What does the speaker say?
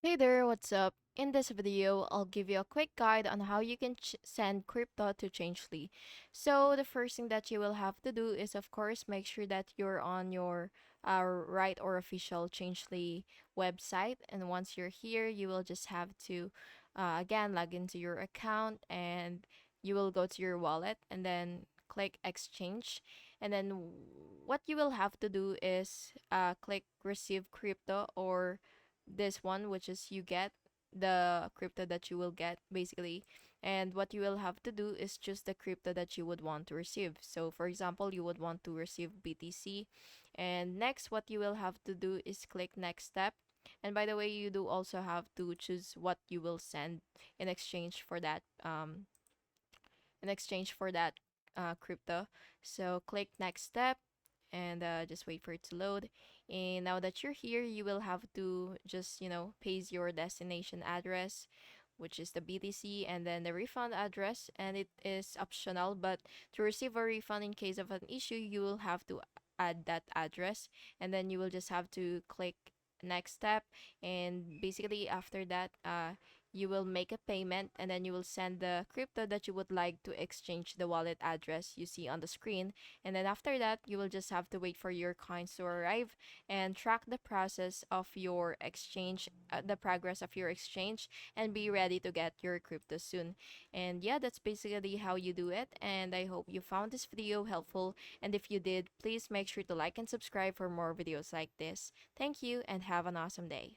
Hey there, what's up? In this video, I'll give you a quick guide on how you can send crypto to Changelly. So the first thing that you will have to do is, of course, make sure that you're on your right or official Changelly website. And once you're here, you will just have to, again, log into your account and you will go to your wallet and then click exchange. And then what you will have to do is click receive crypto or this one, which is you get the crypto that you will get basically. And what you will have to do is choose the crypto that you would want to receive. So for example, you would want to receive BTC, and next what you will have to do is click next step. And by the way, you do also have to choose what you will send in exchange for that crypto. So click next step and just wait for it to load. And now that you're here, you will have to just, paste your destination address, which is the BTC, and then the refund address. And it is optional, but to receive a refund in case of an issue, you will have to add that address. And then you will just have to click next step. And basically, after that, you will make a payment and then you will send the crypto that you would like to exchange the wallet address you see on the screen. And then after that, you will just have to wait for your coins to arrive and track the process of your exchange, the progress of your exchange, and be ready to get your crypto soon. And yeah, that's basically how you do it. And I hope you found this video helpful. And if you did, please make sure to like and subscribe for more videos like this. Thank you and have an awesome day.